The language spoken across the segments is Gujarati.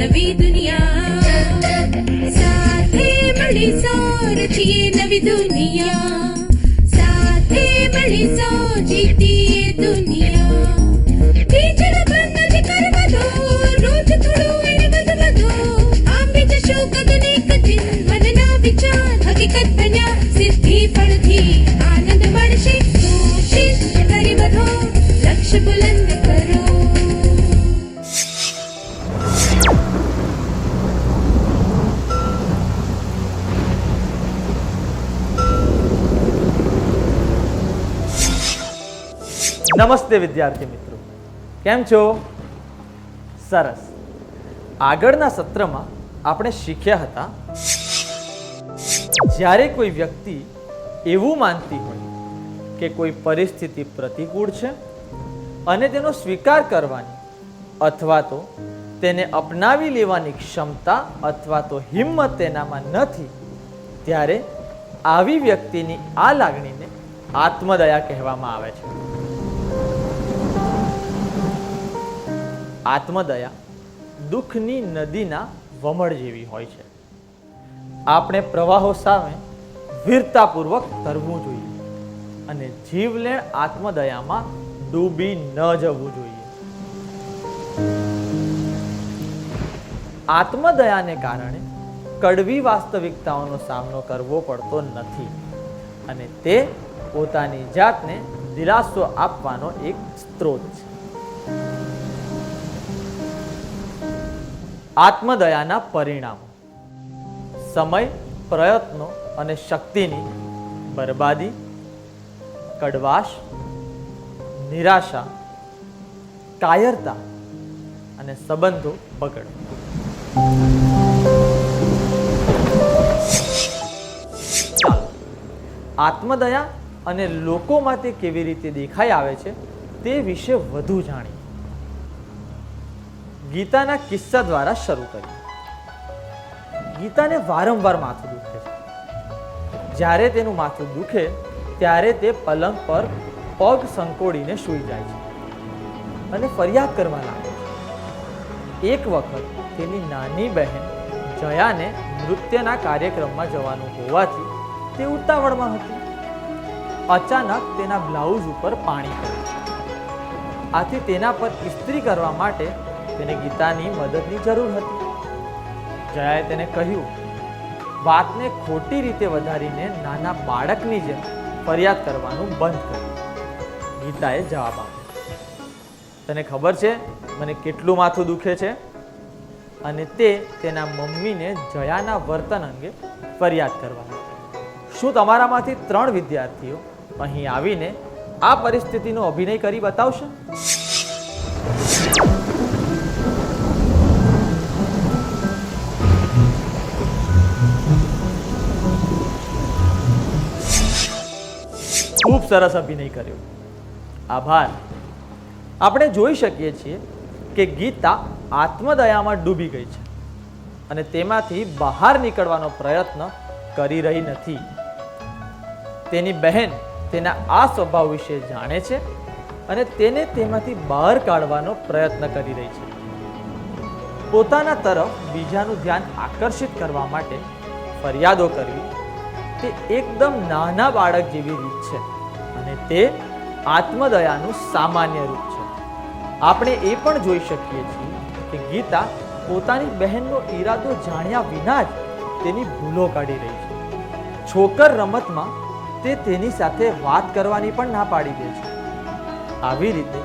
નવી દુનિયા સાથે મળી સો રચીએ નવી દુનિયા સાથે મળી સો જીતીએ દુનિયા ટીચર બંધ કરવા દો રોજ થોડું એને વધુ આંબે જશો કદને કઠિન મનના વિચાર હકીકત બન્યા સિદ્ધિ ફળથી આનંદ મળશે કોશિશ કરી વધો લક્ષ્ય બુલંદ કરો. નમસ્તે વિદ્યાર્થી મિત્રો, કેમ છો? સરસ. આગળના સત્રમાં આપણે શીખ્યા હતા જ્યારે કોઈ વ્યક્તિ એવું માનતી હોય કે કોઈ પરિસ્થિતિ પ્રતિકૂળ છે અને તેનો સ્વીકાર કરવાની અથવા તો તેને અપનાવી લેવાની ક્ષમતા અથવા તો હિંમત તેનામાં નથી, ત્યારે આવી વ્યક્તિની આ લાગણીને આત્મદયા કહેવામાં આવે છે. આત્મદયા દુઃખની નદીના વમળ જેવી હોય છે. આપણે પ્રવાહો સામે વીરતાપૂર્વક તરવું જોઈએ અને જીવલેણ આત્મદયામાં ડૂબી ન જવું જોઈએ. આત્મદયાને કારણે કડવી વાસ્તવિકતાઓનો સામનો કરવો પડતો નથી અને તે પોતાની જાતને દિલાસો આપવાનો એક સ્ત્રોત છે. આત્મદયાના પરિણામો: સમય, પ્રયત્નો અને શક્તિની બરબાદી, કડવાશ, નિરાશા, કાયરતા અને સંબંધો બગડવા. ચાલો આત્મદયા અને લોકોમાં તે કેવી રીતે દેખાઈ આવે છે તે વિશે વધુ જાણીએ. ગીતાના કિસ્સા દ્વારા શરૂ કરીએ. ગીતાને વારંવાર માથું દુખે છે. જ્યારે તેનું માથું દુખે ત્યારે તે પલંગ પર પગ સંકોડીને સૂઈ જાય છે અને ફરિયાદ કરવા લાગે છે. એક વખત તેની નાની બહેન જયાને નૃત્યના કાર્યક્રમમાં જવાનું હોવાથી તે ઉતાવળમાં હતી. અચાનક તેના બ્લાઉઝ ઉપર પાણી પડ્યું. આથી તેના પર ઇસ્ત્રી કરવા માટે તેને ગીતાની મદદની જરૂર હતી. જયાએ તેને કહ્યું, વાતને ખોટી રીતે વધારીને નાના બાળકની જેમ ફરિયાદ કરવાનું બંધ કર્યું. ગીતાએ જવાબ આપ્યો, તને ખબર છે મને કેટલું માથું દુખે છે? અને તે તેના મમ્મીને જયાના વર્તન અંગે ફરિયાદ કરવા લાગી. શું તમારામાંથી 3 વિદ્યાર્થીઓ અહીં આવીને આ પરિસ્થિતિનો અભિનય કરી બતાવશે? ખૂબ સરસ અભિનય કર્યો, આભાર. આપણે જોઈ શકીએ છીએ કે ગીતા આત્મદયામાં ડૂબી ગઈ છે અને તેમાંથી બહાર નીકળવાનો પ્રયત્ન કરી રહી નથી. તેની બહેન તેના આ સ્વભાવ વિશે જાણે છે અને તેને તેમાંથી બહાર કાઢવાનો પ્રયત્ન કરી રહી છે. પોતાના તરફ બીજાનું ધ્યાન આકર્ષિત કરવા માટે ફરિયાદો કરવી તે એકદમ નાના બાળક જેવી રીત છે અને તે આત્મદયાનું સામાન્ય રૂપ છે. આપણે એ પણ જોઈ શકીએ છીએ કે ગીતા પોતાની બહેનનો ઈરાદો જાણ્યા વિના જ તેની ભૂલો કાઢી રહી છે. છોકર રમતમાં તે તેની સાથે વાત કરવાની પણ ના પાડી દે છે. આવી રીતે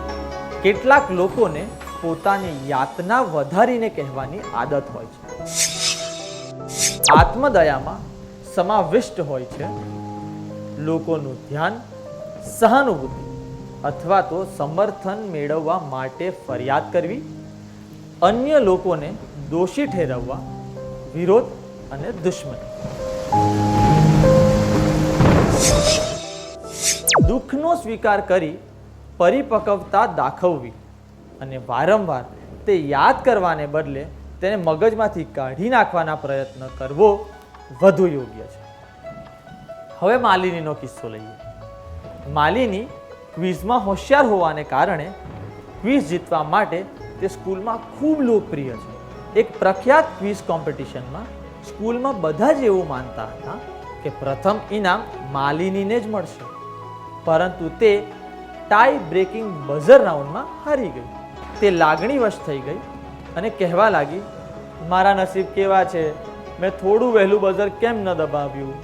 કેટલાક લોકોને પોતાની યાતના વધારીને કહેવાની આદત હોય છે. આત્મદયામાં સમાવિષ્ટ હોય છે લોકોનું ધ્યાન, સહાનુભૂતિ અથવા તો સમર્થન મેળવવા માટે ફરિયાદ કરવી, અન્ય લોકોને દોષી ઠેરવવા, વિરોધ અને દુશ્મની. દુઃખનો સ્વીકાર કરી પરિપક્વતા દાખવવી અને વારંવાર તે યાદ કરવાને બદલે તેને મગજમાંથી કાઢી નાખવાના પ્રયત્ન કરવો વધુ યોગ્ય છે. હવે માલિનીનો કિસ્સો લઈએ. માલિની ક્વિઝમાં હોશિયાર હોવાને કારણે ક્વિઝ જીતવા માટે તે સ્કૂલમાં ખૂબ લોકપ્રિય છે એક પ્રખ્યાત ક્વિઝ કોમ્પિટિશનમાં સ્કૂલમાં બધા જ એવું માનતા હતા કે પ્રથમ ઇનામ માલિનીને જ મળશે, પરંતુ તે ટાઈ બ્રેકિંગ બઝર રાઉન્ડમાં હારી ગઈ. તે લાગણીવશ થઈ ગઈ અને કહેવા લાગી, મારા નસીબ કેવા છે, મેં થોડું વહેલું બઝર કેમ ન દબાવ્યું.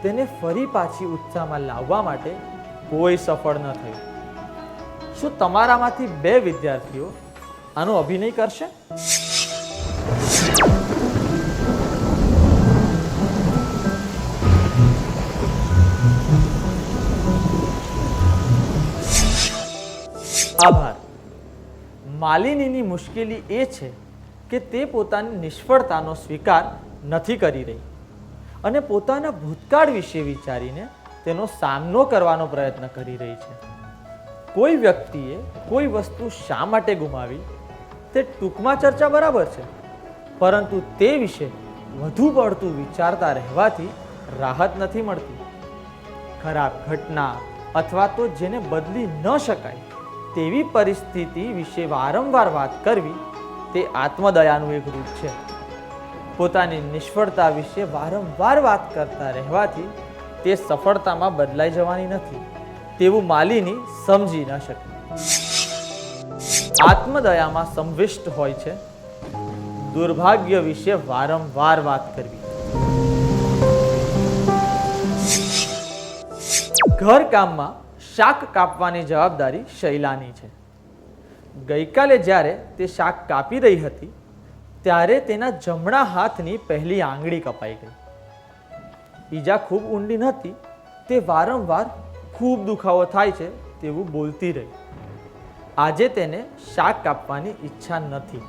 તેને ફરી પાછી ઉત્સાહમાં લાવવા માટે કોઈ સફળ ન થયું. શું તમારામાંથી 2 વિદ્યાર્થીઓ આનો અભિનય કરશે? આભાર. માલિનીની મુશ્કેલી એ છે કે તે પોતાની નિષ્ફળતાનો સ્વીકાર નથી કરી રહી અને પોતાના ભૂતકાળ વિશે વિચારીને તેનો સામનો કરવાનો પ્રયત્ન કરી રહી છે. કોઈ વ્યક્તિએ કોઈ વસ્તુ શા માટે ગુમાવી તે ટૂંકમાં ચર્ચા બરાબર છે, પરંતુ તે વિશે વધુ પડતું વિચારતા રહેવાથી રાહત નથી મળતી. ખરાબ ઘટના અથવા તો જેને બદલી ન શકાય તેવી પરિસ્થિતિ વિશે વારંવાર વાત કરવી તે આત્મદયાનું એક રૂપ છે. પોતાની નિષ્ફળતા વિશે વારંવાર વાત કરતા રહેવાથી તે સફળતામાં બદલાઈ જવાની નથી તેવું માલિની સમજી ન શકે. આત્મદયામાં સંવિષ્ટ હોય છે દુર્ભાગ્ય વિશે વારંવાર વાત કરવી. ઘર કામમાં શાક કાપવાની જવાબદારી શૈલાની છે. ગઈકાલે જ્યારે તે શાક કાપી રહી હતી ત્યારે તેના જમણા હાથની પહેલી આંગળી કપાઈ ગઈ. ઈજા ખૂબ ઊંડી નહોતી. તે વારંવાર ખૂબ દુખાવો થાય છે તેવું બોલતી રહી. આજે તેને શાક કાપવાની ઈચ્છા નથી.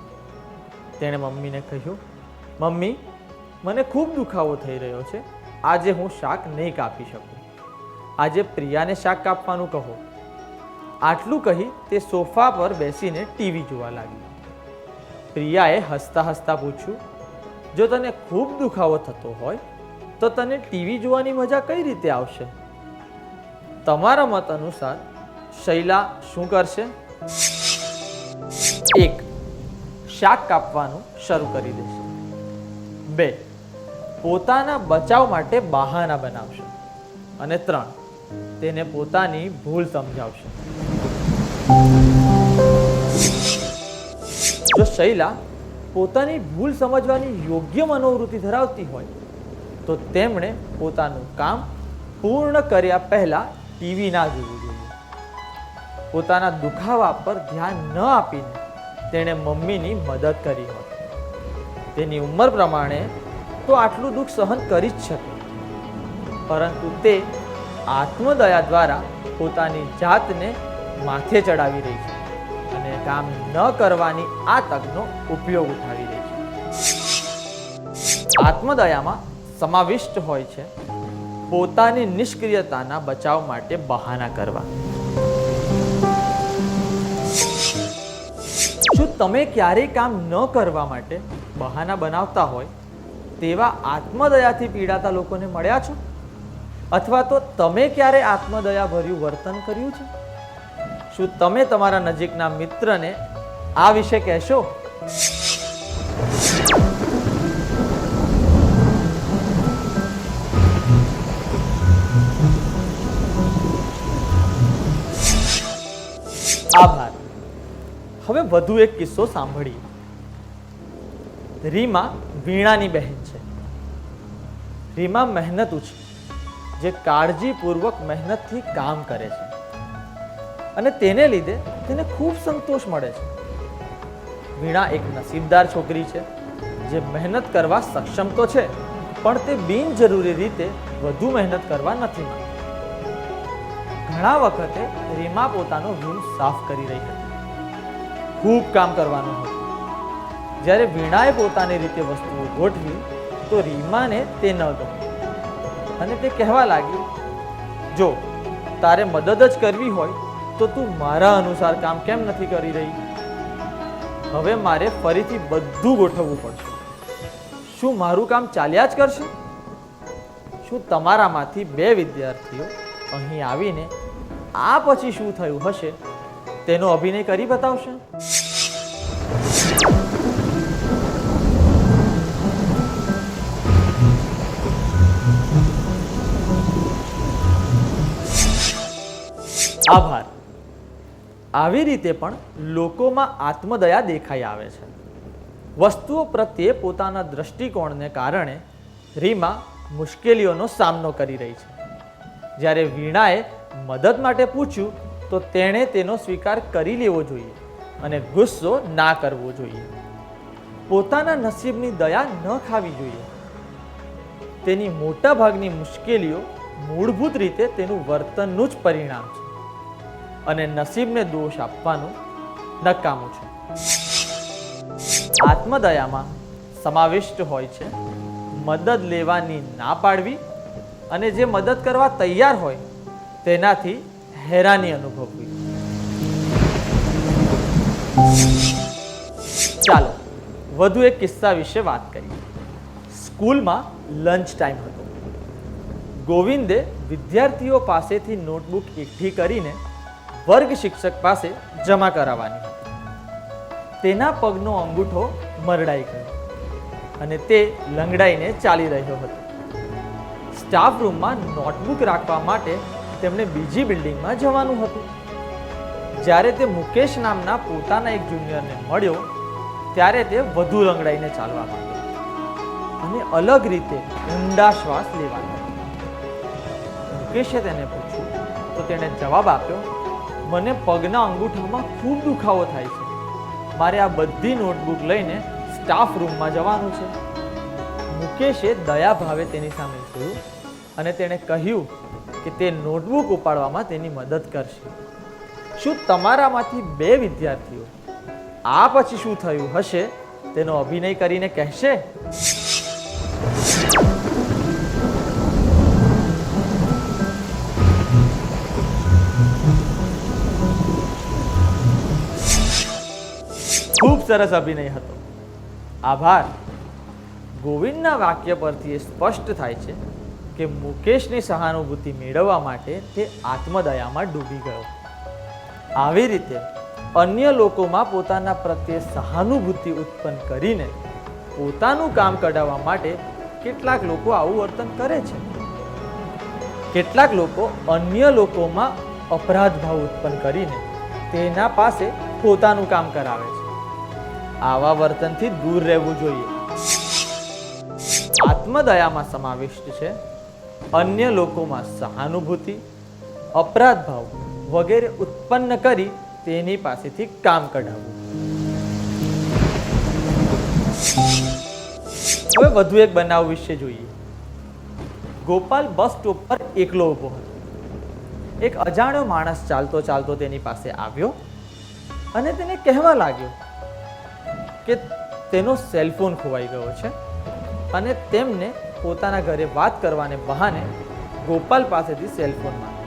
તેણે મમ્મીને કહ્યું, મમ્મી, મને ખૂબ દુખાવો થઈ રહ્યો છે, આજે હું શાક નહીં કાપી શકું. આજે પ્રિયાને શાક કાપવાનું કહો. આટલું કહી તે સોફા પર બેસીને ટીવી જોવા લાગી. પ્રિયાએ હસતા હસતા પૂછ્યું, જો તને ખૂબ દુખાવો થતો હોય તો તને ટીવી જોવાની મજા કઈ રીતે આવશે? તમારા મત અનુસાર શૈલા શું કરશે? 1. શાક કાપવાનું શરૂ કરી દેશે. 2. પોતાના બચાવ માટે બહાના બનાવશે. અને 3. તેને પોતાની ભૂલ સમજાવશે. જો શૈલા પોતાની ભૂલ સમજવાની યોગ્ય મનોવૃત્તિ ધરાવતી હોય તો તેમણે પોતાનું કામ પૂર્ણ કર્યા પહેલા ટીવી ના જોવું જોઈએ. પોતાના દુખાવા પર ધ્યાન ન આપીને તેણે મમ્મીની મદદ કરી હોત. તેની ઉંમર પ્રમાણે તો આટલું દુઃખ સહન કરી જ શકે, પરંતુ તે આત્મદયા દ્વારા પોતાની જાતને માથે ચડાવી રહી છે અને કામ ન કરવાની આ તકનો ઉપયોગ ઉઠાવી રહી છે. આત્મદયામાં સમાવિષ્ટ હોય છે પોતાની નિષ્ક્રિયતાના બચાવ માટે બહાના કરવા. શું તમે ક્યારેય કામ ન કરવા માટે બહાના બનાવતા હોય તેવા આત્મદયાથી પીડાતા લોકોને મળ્યા છો? અથવા તો તમે ક્યારે આત્મદયા ભર્યું વર્તન કર્યું છે? શું તમે તમારા નજીકના મિત્રને આ વિશે કહેશો? આભાર. હવે વધુ એક કિસ્સો સાંભળીએ. રીમા વીણાની બહેન છે. રીમા મહેનતુ છે, જે કાળજીપૂર્વક મહેનતથી કામ કરે છે અને તેને લીધે તેને ખૂબ સંતોષ મળે છે. વીણા એક નસીબદાર છોકરી છે જે મહેનત કરવા સક્ષમ તો છે, પણ તે બિનજરૂરી રીતે વધુ મહેનત કરવા નથી માંગતી. ઘણા વખતે રીમા પોતાનો રૂમ સાફ કરી રહી હતી. ખૂબ કામ કરવાનું હતું. જ્યારે વીણાએ પોતાની રીતે વસ્તુઓ ગોઠવી તો રીમાને તે ન ગમ્યું અને તે કહેવા લાગી, જો તારે મદદ જ કરવી હોય તો તું મારા અનુસાર કામ કેમ નથી કરી રહી? હવે મારે ફરીથી બધું ગોઠવવું પડશે. શું મારું કામ ચાલ્યા જ કરશે? શું તમારામાંથી 2 વિદ્યાર્થીઓ અહીં આવીને આ પછી શું થયું હશે તેનો અભિનય કરી બતાવશે? આભાર. આવી રીતે પણ લોકોમાં આત્મદયા દેખાઈ આવે છે. વસ્તુઓ પ્રત્યે પોતાના દૃષ્ટિકોણને કારણે રીમા મુશ્કેલીઓનો સામનો કરી રહી છે. જ્યારે વીણાએ મદદ માટે પૂછ્યું તો તેણે તેનો સ્વીકાર કરી લેવો જોઈએ અને ગુસ્સો ના કરવો જોઈએ. પોતાના નસીબની દયા ન ખાવી જોઈએ. તેની મોટાભાગની મુશ્કેલીઓ મૂળભૂત રીતે તેનું વર્તનનું જ પરિણામ છે અને નસીબને દોષ આપવાનું નકામું છે. આત્મદયામાં સમાવિષ્ટ હોય છે મદદ લેવાની ના પાડવી અને જે મદદ કરવા તૈયાર હોય તેનાથી હેરાની અનુભવવી. ચાલો વધુ એક કિસ્સા વિશે વાત કરીએ. સ્કૂલમાં લંચ ટાઈમ હતો. ગોવિંદે વિદ્યાર્થીઓ પાસેથી નોટબુક એકઠી કરીને વર્ગ શિક્ષક પાસે જમા કરાવવાની હતી. તેના પગનો અંગૂઠો મરડાઈ ગયો અને તે લંગડાઈને ચાલી રહ્યો હતો. સ્ટાફ રૂમમાં નોટબુક રાખવા માટે તેમણે બીજી બિલ્ડિંગમાં જવાનું હતું. જ્યારે તે મુકેશ નામના પોતાના એક જુનિયરને મળ્યો ત્યારે તે વધુ લંગડાઈને ચાલવા માંડ્યો અને અલગ રીતે ઊંડા શ્વાસ લેવા લાગ્યો. મુકેશે તેને પૂછ્યું તો તેણે જવાબ આપ્યો, મને પગના અંગૂઠામાં ખૂબ દુખાવો થાય છે. મારે આ બધી નોટબુક લઈને સ્ટાફ રૂમમાં જવાનું છે. મુકેશે દયા ભાવે તેની સામે જોયું અને તેણે કહ્યું કે તે નોટબુક ઉપાડવામાં તેની મદદ કરશે. શું તમારામાંથી 2 વિદ્યાર્થીઓ આ પછી શું થયું હશે તેનો અભિનય કરીને કહેશે? ખૂબ સરસ અભિનય હતો. આભાર. ગોવિંદના વાક્ય પરથી એ સ્પષ્ટ થાય છે કે મુકેશની સહાનુભૂતિ મેળવવા માટે તે આત્મદયામાં ડૂબી ગયો. આવી રીતે અન્ય લોકોમાં પોતાના પ્રત્યે સહાનુભૂતિ ઉત્પન્ન કરીને પોતાનું કામ કઢાવવા માટે કેટલાક લોકો આવું વર્તન કરે છે. કેટલાક લોકો અન્ય લોકોમાં અપરાધ ભાવ ઉત્પન્ન કરીને તેના પાસે પોતાનું કામ કરાવે છે. આવા વર્તનથી દૂર રહેવું જોઈએ. આત્મદયામાં સમાવિષ્ટ છે અન્ય લોકોમાં સહાનુભૂતિ, અપરાધ ભાવ વગેરે ઉત્પન્ન કરી તેની પાસેથી કામ કઢાવવું. હવે વધુ એક બનાવ વિશે જોઈએ. ગોપાલ બસ સ્ટોપ પર એકલો ઊભો હતો. એક અજાણ્યો માણસ ચાલતો ચાલતો તેની પાસે આવ્યો અને તેને કહેવા લાગ્યો કે તેનો સેલફોન ખોવાઈ ગયો છે અને તેમને પોતાના ઘરે વાત કરવાને બહાને ગોપાલ પાસેથી સેલફોન માંગ્યો.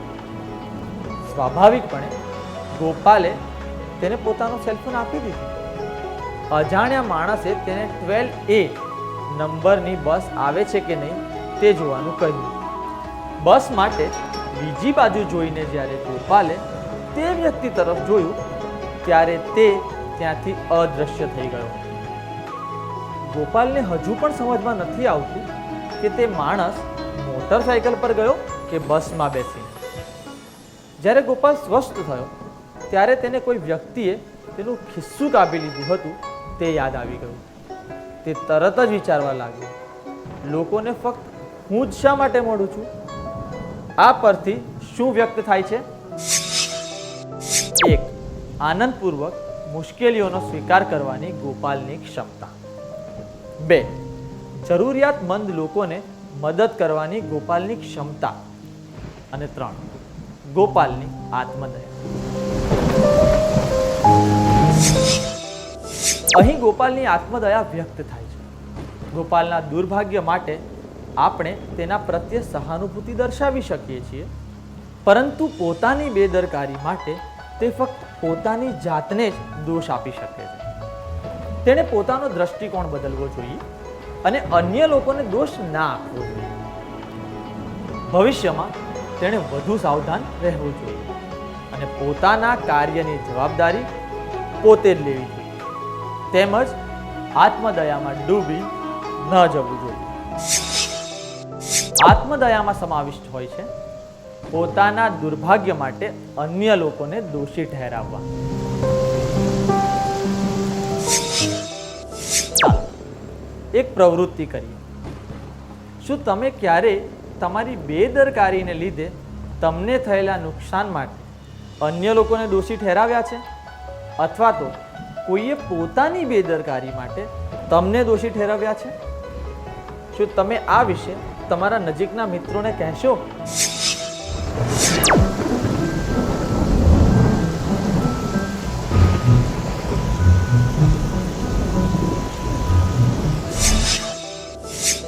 સ્વાભાવિકપણે ગોપાલે તેને પોતાનો સેલફોન આપી દીધો. અજાણ્યા માણસે તેને 12A નંબરની બસ આવે છે કે નહીં તે જોવાનું કહ્યું. બસ માટે બીજી બાજુ જોઈને જ્યારે ગોપાલે તે વ્યક્તિ તરફ જોયું ત્યારે તે ત્યાંથી અદૃશ્ય થઈ ગયો. ગોપાલને હજુ પણ સમજમાં નથી આવતું કે તે માણસ મોટરસાયકલ પર ગયો કે બસમાં બેસીને. જ્યારે ગોપાલ સ્વસ્થ થયો ત્યારે તેને કોઈ વ્યક્તિએ તેનું ખિસ્સું કાપી લીધું હતું તે યાદ આવી ગયું. તે તરત જ વિચારવા લાગ્યો, લોકોને ફક્ત હું જ શા માટે મળું છું? આ પરથી શું વ્યક્ત થાય છે? 1. આનંદપૂર્વક મુશ્કેલીઓનો સ્વીકાર કરવાની ગોપાલની ક્ષમતા. 2. જરૂરિયાતમંદ લોકોને મદદ કરવાની ગોપાલની ક્ષમતા. અને 3. ગોપાલની આત્મદયા. અહીં ગોપાલની આત્મદયા વ્યક્ત થાય છે. ગોપાલના દુર્ભાગ્ય માટે આપણે તેના પ્રત્યે સહાનુભૂતિ દર્શાવી શકીએ છીએ, પરંતુ પોતાની બેદરકારી માટે તે ફક્ત પોતાની જાતને જ દોષ આપી શકે છે. તેણે પોતાનો દ્રષ્ટિકોણ બદલવો જોઈએ અને અન્ય લોકોને દોષ ના આપવો જોઈએ. ભવિષ્યમાં તેણે વધુ સાવધાન રહેવું જોઈએ અને પોતાના કાર્યની જવાબદારી પોતે જ લેવી જોઈએ, તેમજ આત્મદયામાં ડૂબી ન જવું જોઈએ. આત્મદયામાં સમાવિષ્ટ હોય છે પોતાના દુર્ભાગ્ય માટે અન્ય લોકોને દોષી ઠેરાવવા. ચાલો એક પ્રવૃત્તિ કરીએ. શું તમે ક્યારે તમારી બેદરકારીને લીધે તમને થયેલા નુકસાન માટે અન્ય લોકોને દોષી ઠેરાવ્યા છે? અથવા તો કોઈએ પોતાની બેદરકારી માટે તમને દોષી ઠેરવ્યા છે? શું તમે આ વિશે તમારા નજીકના મિત્રોને કહેશો?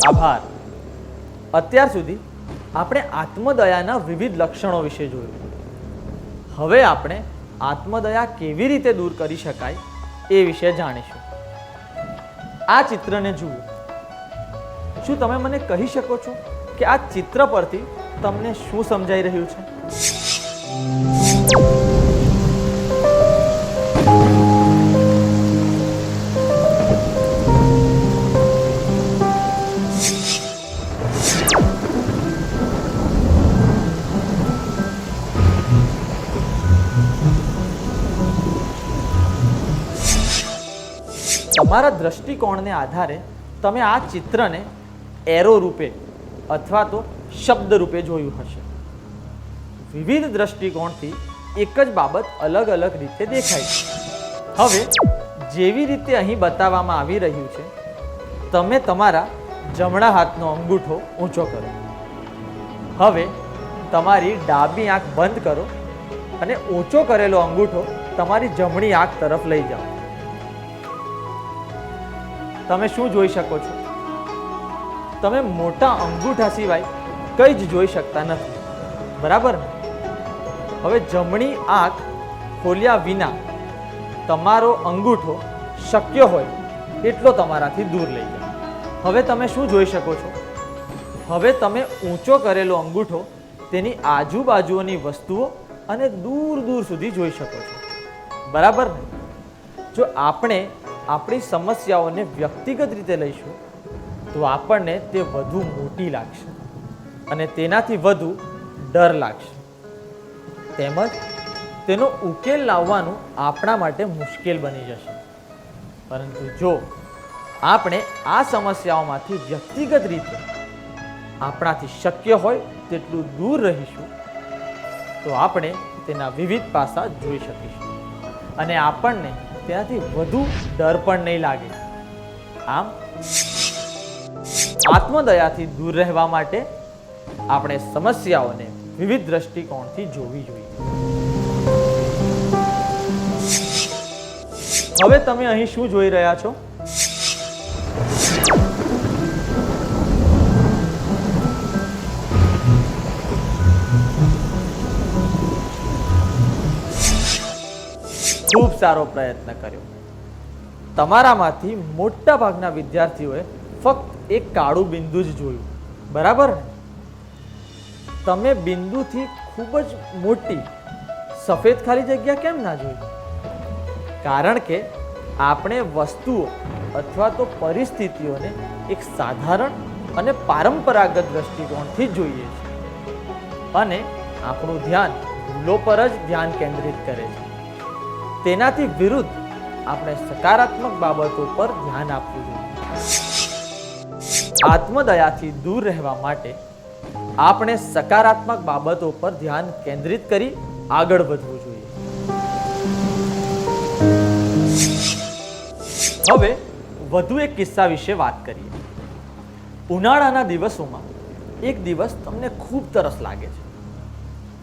આભાર. અત્યાર સુધી આપણે આત્મદયાના વિવિધ લક્ષણો વિશે જોયું. હવે આપણે આત્મદયા કેવી રીતે દૂર કરી શકાય એ વિશે જાણીશું. આ ચિત્રને જુઓ. શું તમે મને કહી શકો છો કે આ ચિત્ર પરથી તમને શું સમજાઈ રહ્યું છે? તમારા દ્રષ્ટિકોણને આધારે તમે આ ચિત્રને એરો રૂપે અથવા તો શબ્દ રૂપે જોયું હશે. વિવિધ દ્રષ્ટિકોણથી એક જ બાબત અલગ અલગ રીતે દેખાય છે. હવે જેવી રીતે અહીં બતાવવામાં આવી રહ્યું છે, તમે તમારા જમણા હાથનો અંગૂઠો ઊંચો કરો. હવે તમારી ડાબી આંખ બંધ કરો અને ઊંચો કરેલો અંગૂઠો તમારી જમણી આંખ તરફ લઈ જાઓ. તમે શું જોઈ શકો છો? તમે મોટા અંગૂઠા સિવાય કંઈ જ જોઈ શકતા નથી, બરાબર ને? હવે જમણી આંખ ખોલ્યા વિના તમારો અંગૂઠો શક્ય હોય એટલો તમારાથી દૂર લઈ જાઓ. હવે તમે શું જોઈ શકો છો? હવે તમે ઊંચો કરેલો અંગૂઠો તેની આજુબાજુની વસ્તુઓ અને દૂર દૂર સુધી જોઈ શકો છો, બરાબર ને? જો આપણે આપણી સમસ્યાઓને વ્યક્તિગત રીતે લઈશું તો આપણને તે વધુ મોટી લાગશે અને તેનાથી વધુ ડર લાગશે. તેમજ તેનો ઉકેલ લાવવાનું આપણા માટે મુશ્કેલ બની જશે. પરંતુ જો આપણે આ સમસ્યાઓમાંથી વ્યક્તિગત રીતે આપણાથી શક્ય હોય તેટલું દૂર રહીશું તો આપણે તેના વિવિધ પાસા જોઈ શકીશું અને આપણને તેનાથી વધુ ડર પણ નહીં લાગે. આમ આત્મદયાથી દૂર રહેવા માટે આપણે સમસ્યાઓને વિવિધ દ્રષ્ટિકોણથી જોવી જોઈએ. હવે તમે અહીં શું જોઈ રહ્યા છો? ખૂબ સારો પ્રયત્ન કર્યો. તમારામાંથી મોટા ભાગના વિદ્યાર્થીઓએ ફક્ત એક કાળું બિંદુ જ જોયું, બરાબર ને? તમે બિંદુથી ખૂબ જ મોટી સફેદ ખાલી જગ્યા કેમ ના જોઈ? કારણ કે આપણે વસ્તુઓ અથવા તો પરિસ્થિતિઓને એક સાધારણ અને પરંપરાગત દ્રષ્ટિકોણથી જ જોઈએ છીએ અને આપણું ધ્યાન ભૂલો પર જ ધ્યાન કેન્દ્રિત કરે છે. તેનાથી વિરુદ્ધ આપણે સકારાત્મક બાબતો પર ધ્યાન આપવું જોઈએ. આત્મદયાથી દૂર રહેવા માટે આપણે સકારાત્મક બાબતો પર ધ્યાન કેન્દ્રિત કરી આગળ વધવું જોઈએ. હવે વધુ એક કિસ્સા વિશે વાત કરીએ. ઉનાળાના દિવસોમાં એક દિવસ તમને ખૂબ તરસ લાગે છે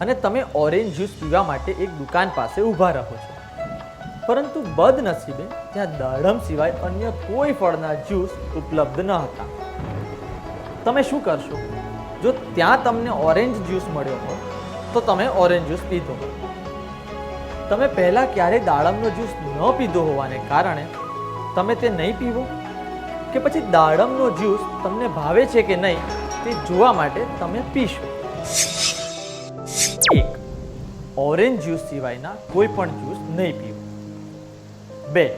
અને તમે ઓરેન્જ જ્યુસ પીવા માટે એક દુકાન પાસે ઊભા રહો છો. પરંતુ બદનસીબે ત્યાં દાડમ સિવાય અન્ય કોઈ ફળના જ્યુસ ઉપલબ્ધ ન હતા. તમે શું કરશો? જો ત્યાં તમને ઓરેન્જ જ્યુસ મળ્યો હોય તો તમે ઓરેન્જ જ્યુસ પીધો. તમે પહેલા ક્યારેય દાડમનો જ્યુસ ન પીધો હોવાને કારણે તમે તે નહીં પીવો કે પછી દાડમનો જ્યુસ તમને ભાવે છે કે નહીં તે જોવા માટે તમે પીશો? 1. ઓરેન્જ જ્યુસ સિવાયના કોઈ પણ જ્યુસ નહીં પીવો. 2.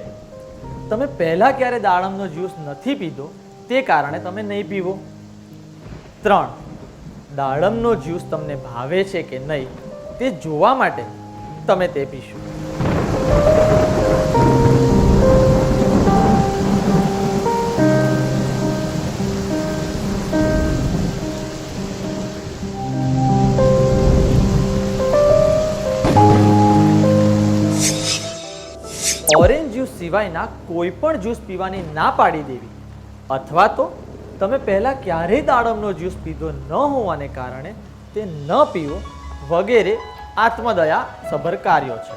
તમે પહેલા ક્યારે દાડમનો જ્યુસ નથી પીધો તે કારણે તમે નહીં પીવો. 3. દાડમનો જ્યુસ તમને ભાવે છે કે નહીં તે જોવા માટે તમે તે પીશો. ઓરેન્જ જ્યુસ સિવાયના કોઈ પણ જ્યુસ પીવાની ના પાડી દેવી અથવા તો તમે પહેલાં ક્યારેય દાડમનો જ્યુસ પીધો ન હોવાને કારણે તે ન પીવો વગેરે આત્મદયા સભર કાર્યો છે,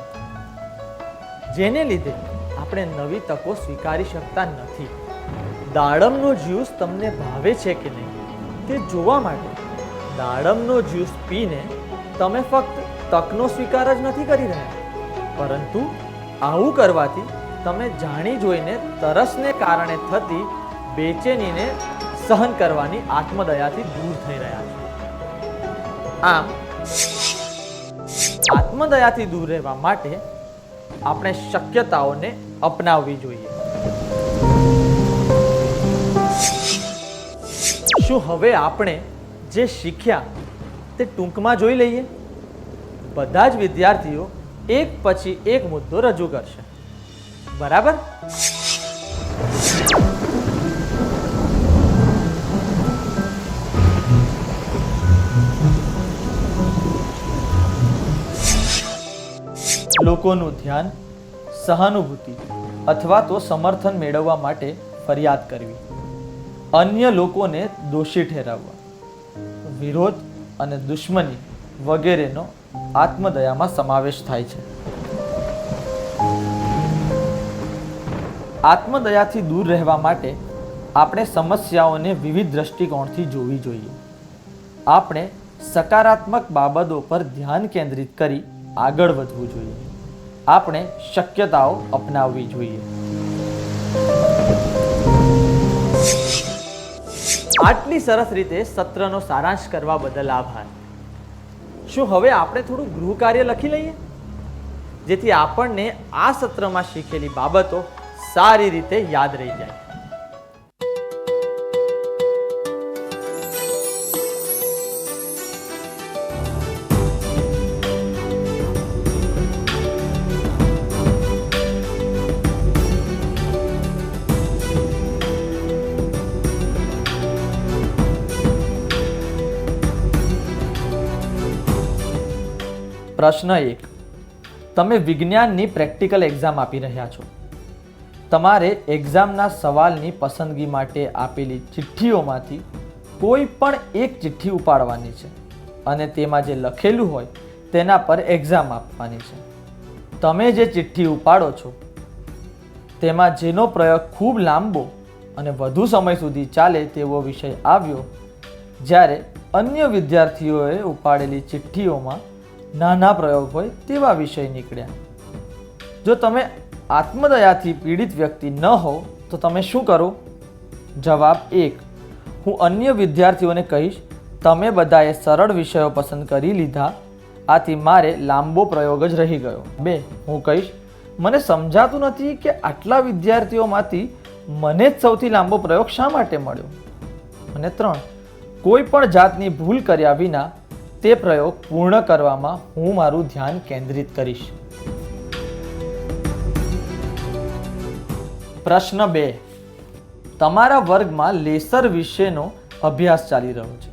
જેને લીધે આપણે નવી તકો સ્વીકારી શકતા નથી. દાડમનો જ્યુસ તમને ભાવે છે કે નહીં તે જોવા માટે દાડમનો જ્યુસ પીને તમે ફક્ત તકનો સ્વીકાર જ નથી કરી રહ્યા, પરંતુ આવું કરવાથી તમે જાણી જોઈને તરસને કારણે થતી બેચેનીને સહન કરવાની આત્મદયાથી દૂર થઈ રહ્યા છો. આમ આત્મદયાથી દૂર રહેવા માટે આપણે શક્યતાઓને અપનાવવી જોઈએ. શું હવે આપણે જે શીખ્યા તે ટૂંકમાં જોઈ લઈએ? બધા જ વિદ્યાર્થીઓ એક પછી એક મુદ્દો રજૂ કરશે, બરાબર? લોકોનું ધ્યાન, સહાનુભૂતિ અથવા તો સમર્થન મેળવવા માટે ફરિયાદ કરવી, અન્ય લોકોને દોષી ઠેરવવા, વિરોધ અને દુશ્મની વગેરેનો આત્મદયામાં સમાવેશ થાય છે. આત્મદયાથી દૂર રહેવા માટે આપણે સમસ્યાઓને વિવિધ દ્રષ્ટિકોણથી જોવી જોઈએ. આપણે સકારાત્મક બાબતો પર ધ્યાન કેન્દ્રિત કરી આગળ વધવું જોઈએ. આપણે શક્યતાઓ અપનાવવી જોઈએ. આટલી સરસ રીતે સત્રનો સારાંશ કરવા બદલ આભાર. શું હવે આપણે થોડું ગૃહ કાર્ય લખી લઈએ, જેથી આપણને આ સત્રમાં શીખેલી બાબતો સારી રીતે યાદ રહી જાય? પ્રશ્ન 1. તમે વિજ્ઞાનની પ્રેક્ટિકલ એક્ઝામ આપી રહ્યા છો. તમારે એક્ઝામના સવાલની પસંદગી માટે આપેલી ચિઠ્ઠીઓમાંથી કોઈ પણ એક ચિઠ્ઠી ઉપાડવાની છે અને તેમાં જે લખેલું હોય તેના પર એક્ઝામ આપવાની છે. તમે જે ચિઠ્ઠી ઉપાડો છો તેમાં જેનો પ્રયોગ ખૂબ લાંબો અને વધુ સમય સુધી ચાલે તેવો વિષય આવ્યો, જ્યારે અન્ય વિદ્યાર્થીઓએ ઉપાડેલી ચિઠ્ઠીઓમાં નાના પ્રયોગ હોય તેવા વિષય નીકળ્યા. જો તમે આત્મદયાથી પીડિત વ્યક્તિ ન હો તો તમે શું કરો? જવાબ 1. હું અન્ય વિદ્યાર્થીઓને કહીશ, તમે બધાએ સરળ વિષયો પસંદ કરી લીધા, આથી મારે લાંબો પ્રયોગ જ રહી ગયો. 2. હું કહીશ, મને સમજાતું નથી કે આટલા વિદ્યાર્થીઓમાંથી મને જ સૌથી લાંબો પ્રયોગ શા માટે મળ્યો. અને 3. કોઈ પણ જાતની ભૂલ કર્યા વિના તે પ્રયોગ પૂર્ણ કરવામાં હું મારું ધ્યાન કેન્દ્રિત કરીશ. પ્રશ્ન 2. તમારા વર્ગમાં લેસર વિશેનો અભ્યાસ ચાલી રહ્યો છે.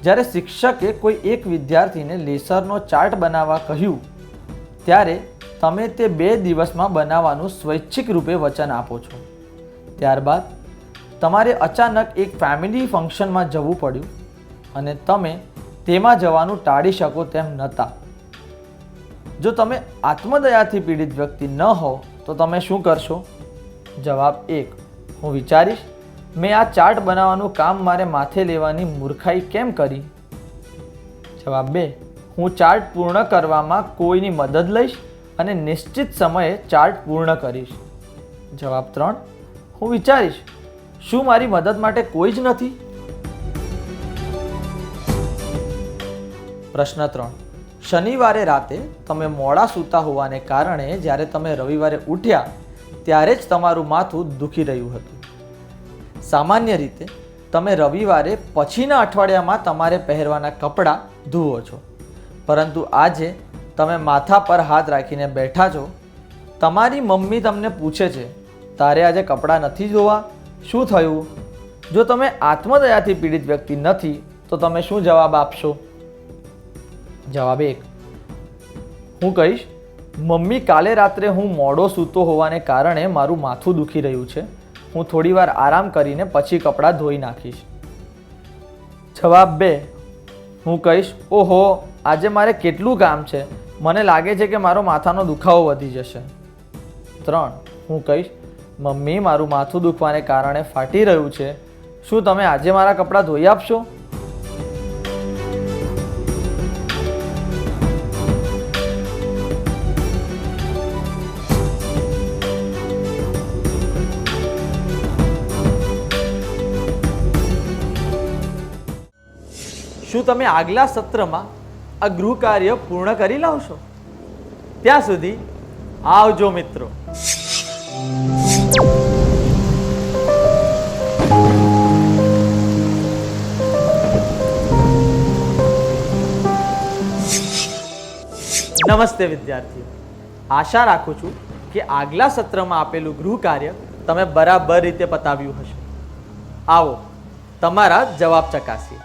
જ્યારે શિક્ષકે કોઈ એક વિદ્યાર્થીને લેસરનો ચાર્ટ બનાવવા કહ્યું ત્યારે તમે તે 2 દિવસમાં બનાવવાનું સ્વૈચ્છિક રૂપે વચન આપો છો. ત્યારબાદ તમારે અચાનક એક ફેમિલી ફંક્શનમાં જવું પડ્યું અને તમે તેમાં જવાનું ટાળી શકો તેમ નહોતા. જો તમે આત્મદયાથી પીડિત વ્યક્તિ ન હો તો તમે શું કરશો? જવાબ 1. હું વિચારીશ, મેં આ ચાર્ટ બનાવવાનું કામ મારે માથે લેવાની મૂર્ખાઈ કેમ કરી. જવાબ 2. હું ચાર્ટ પૂર્ણ કરવામાં કોઈની મદદ લઈશ અને નિશ્ચિત સમયે ચાર્ટ પૂર્ણ કરીશ. જવાબ 3. હું વિચારીશ, શું મારી મદદ માટે કોઈ જ નથી? પ્રશ્ન 3. શનિવારે રાતે તમે મોડા સૂતા હોવાને કારણે જ્યારે તમે રવિવારે ઉઠ્યા ત્યારે જ તમારું માથું દુખી રહ્યું હતું. સામાન્ય રીતે તમે રવિવારે પછીના અઠવાડિયામાં તમારે પહેરવાના કપડાં ધુવો છો, પરંતુ આજે તમે માથા પર હાથ રાખીને બેઠા છો. તમારી મમ્મી તમને પૂછે છે, તારે આજે કપડાં નથી ધોવા, શું થયું? જો તમે આત્મદયાથી પીડિત વ્યક્તિ નથી તો તમે શું જવાબ આપશો? જવાબ 1, હું કહીશ, મમ્મી, કાલે રાત્રે હું મોડો સૂતો હોવાને કારણે મારું માથું દુખી રહ્યું છે. હું થોડી વાર આરામ કરીને પછી કપડાં ધોઈ નાખીશ. જવાબ 2, હું કહીશ, ઓહો, આજે મારે કેટલું કામ છે, મને લાગે છે કે મારો માથાનો દુખાવો વધી જશે. 3, હું કહીશ, મમ્મી, મારું માથું દુખવાને કારણે ફાટી રહ્યું છે, શું તમે આજે મારા કપડાં ધોઈ આપશો? શું તમે આગલા સત્રમાં આ ગૃહ કાર્ય પૂર્ણ કરી લાવશો? ત્યાં સુધી આવજો મિત્રો. નમસ્તે વિદ્યાર્થીઓ, આશા રાખું છું કે આગલા સત્રમાં આપેલું ગૃહ કાર્ય તમે બરાબર રીતે પતાવ્યું હશે. આવો તમારા જવાબ ચકાસીએ.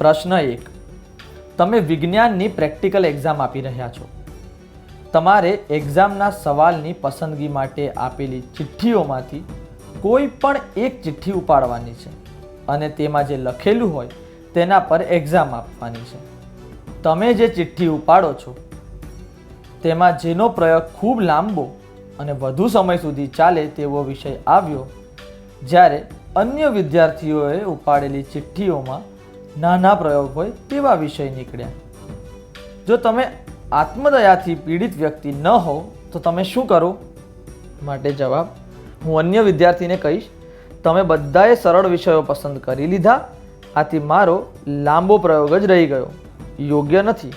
પ્રશ્ન 1, તમે વિજ્ઞાનની પ્રેક્ટિકલ એક્ઝામ આપી રહ્યા છો. તમારે એક્ઝામના સવાલની પસંદગી માટે આપેલી ચિઠ્ઠીઓમાંથી કોઈ પણ એક ચિઠ્ઠી ઉપાડવાની છે અને તેમાં જે લખેલું હોય તેના પર એક્ઝામ આપવાની છે. તમે જે ચિઠ્ઠી ઉપાડો છો તેમાં જેનો પ્રયોગ ખૂબ લાંબો અને વધુ સમય સુધી ચાલે તેવો વિષય આવ્યો, જ્યારે અન્ય વિદ્યાર્થીઓએ ઉપાડેલી ચિઠ્ઠીઓમાં નાના પ્રયોગ હોય તેવા વિષય નીકળ્યા. જો તમે આત્મદયાથી પીડિત વ્યક્તિ ન હો તો તમે શું કરો? માટે જવાબ, હું અન્ય વિદ્યાર્થીને કહીશ, તમે બધાએ સરળ વિષયો પસંદ કરી લીધા, આથી મારો લાંબો પ્રયોગ જ રહી ગયો. યોગ્ય નથી,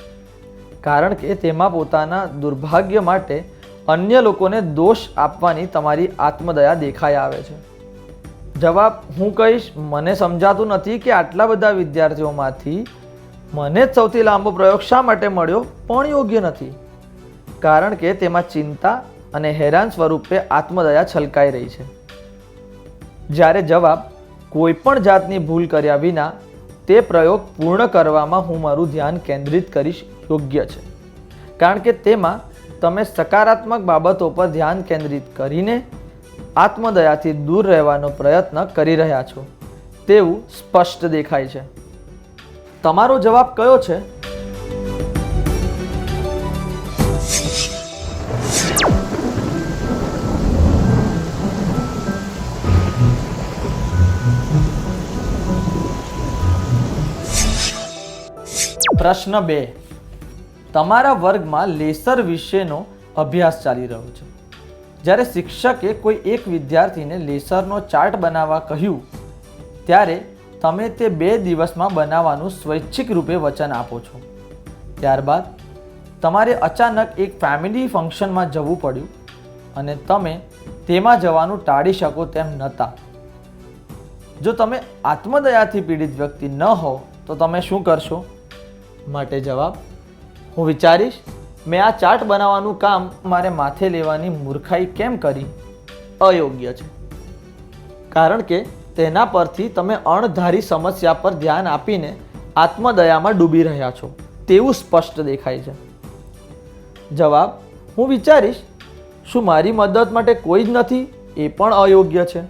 કારણ કે તેમાં પોતાના દુર્ભાગ્ય માટે અન્ય લોકોને દોષ આપવાની તમારી આત્મદયા દેખાઈ આવે છે. જવાબ, હું કહીશ, મને સમજાતું નથી કે આટલા બધા વિદ્યાર્થીઓમાંથી મને જ સૌથી લાંબો પ્રયોગ શા માટે મળ્યો, પણ યોગ્ય નથી, કારણ કે તેમાં ચિંતા અને હેરાન સ્વરૂપે આત્મદયા છલકાઈ રહી છે. જ્યારે જવાબ, કોઈ પણ જાતની ભૂલ કર્યા વિના તે પ્રયોગ પૂર્ણ કરવામાં હું મારું ધ્યાન કેન્દ્રિત કરીશ યોગ્ય છે, કારણ કે તેમાં તમે સકારાત્મક બાબતો પર ધ્યાન કેન્દ્રિત કરીને આત્મદયાથી દૂર રહેવાનો પ્રયત્ન કરી રહ્યા છો તેવું સ્પષ્ટ દેખાય છે. તમારો જવાબ કયો છે? પ્રશ્ન 2, તમારા વર્ગમાં લેસર વિશેનો અભ્યાસ ચાલી રહ્યો છે. જ્યારે શિક્ષકે કોઈ એક વિદ્યાર્થીને લેસરનો ચાર્ટ બનાવવા કહ્યું ત્યારે તમે તે 2 દિવસમાં બનાવવાનું સ્વૈચ્છિક રૂપે વચન આપો છો. ત્યારબાદ તમારે અચાનક એક ફેમિલી ફંક્શનમાં જવું પડ્યું અને તમે તેમાં જવાનું ટાળી શકો તેમ નહોતા. જો તમે આત્મદયાથી પીડિત વ્યક્તિ ન હો તો તમે શું કરશો? માટે જવાબ, હું વિચારીશ, મેં આ ચાર્ટ બનાવવાનું કામ મારે માથે લેવાની મૂર્ખાઈ કેમ કરી? અયોગ્ય છે, કારણ કે તેના પરથી તમે અણધારી સમસ્યા પર ધ્યાન આપીને આત્મદયામાં ડૂબી રહ્યા છો તેવું સ્પષ્ટ દેખાય છે. જવાબ, હું વિચારીશ, શું મારી મદદ માટે કોઈ જ નથી? એ પણ અયોગ્ય છે,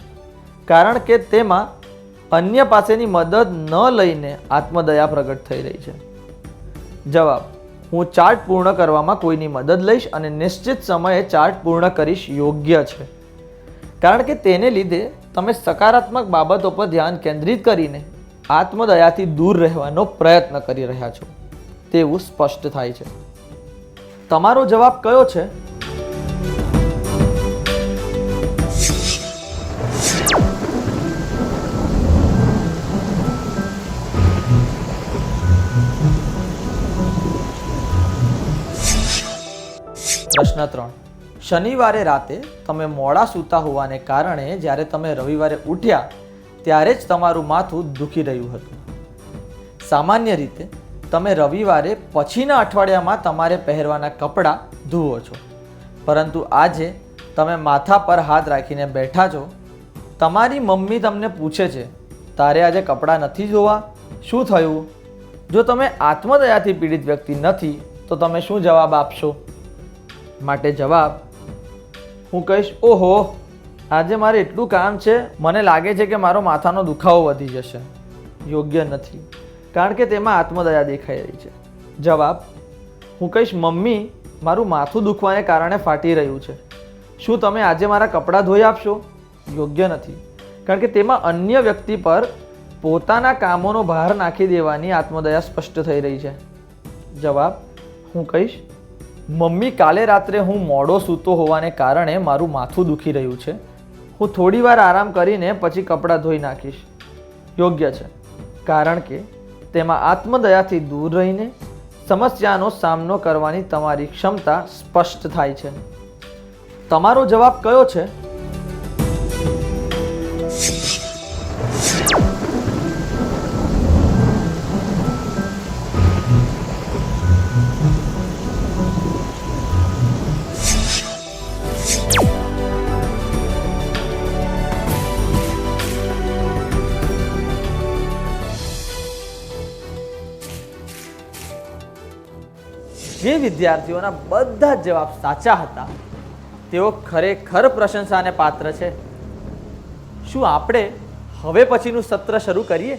કારણ કે તેમાં અન્ય પાસેની મદદ ન લઈને આત્મદયા પ્રગટ થઈ રહી છે. જવાબ, હું ચાર્ટ પૂર્ણ કરવામાં કોઈની મદદ લઈશ અને નિશ્ચિત સમયે ચાર્ટ પૂર્ણ કરીશ યોગ્ય છે, કારણ કે તેને લીધે તમે સકારાત્મક બાબતો પર ધ્યાન કેન્દ્રિત કરીને આત્મદયાથી દૂર રહેવાનો પ્રયત્ન કરી રહ્યા છો તેવું સ્પષ્ટ થાય છે. તમારો જવાબ કયો છે? પ્રશ્ન 3. શનિવારે રાતે તમે મોડા સૂતા હોવાને કારણે જ્યારે તમે રવિવારે ઉઠ્યા ત્યારે જ તમારું માથું દુખી રહ્યું હતું. સામાન્ય રીતે તમે રવિવારે પછીના અઠવાડિયામાં તમારે પહેરવાના કપડાં ધુવો છો, પરંતુ આજે તમે માથા પર હાથ રાખીને બેઠા છો. તમારી મમ્મી તમને પૂછે છે, તારે આજે કપડાં નથી ધોવા? શું થયું? જો તમે આત્મદયાથી પીડિત વ્યક્તિ નથી તો તમે શું જવાબ આપશો? માટે જવાબ હું કહીશ, ઓહો, આજે મારે એટલું કામ છે, મને લાગે છે કે મારો માથાનો દુખાવો વધી જશે. યોગ્ય નથી, કારણ કે તેમાં આત્મદયા દેખાઈ રહી છે. જવાબ હું કહીશ, મમ્મી, મારું માથું દુખવાને કારણે ફાટી રહ્યું છે, શું તમે આજે મારા કપડાં ધોઈ આપશો? યોગ્ય નથી, કારણ કે તેમાં અન્ય વ્યક્તિ પર પોતાના કામોનો ભાર નાખી દેવાની આત્મદયા સ્પષ્ટ થઈ રહી છે. જવાબ હું કહીશ, મમ્મી, કાલે રાત્રે હું મોડો સૂતો હોવાને કારણે મારું માથું દુખી રહ્યું છે, હું થોડી વાર આરામ કરીને પછી કપડાં ધોઈ નાખીશ. યોગ્ય છે, કારણ કે તેમાં આત્મદયાથી દૂર રહીને સમસ્યાનો સામનો કરવાની તમારી ક્ષમતા સ્પષ્ટ થાય છે. તમારો જવાબ કયો છે? જે વિદ્યાર્થીઓના બધા જ જવાબ સાચા હતા તેઓ ખરેખર પ્રશંસાને પાત્ર છે. શું આપણે હવે પછીનું સત્ર શરૂ કરીએ?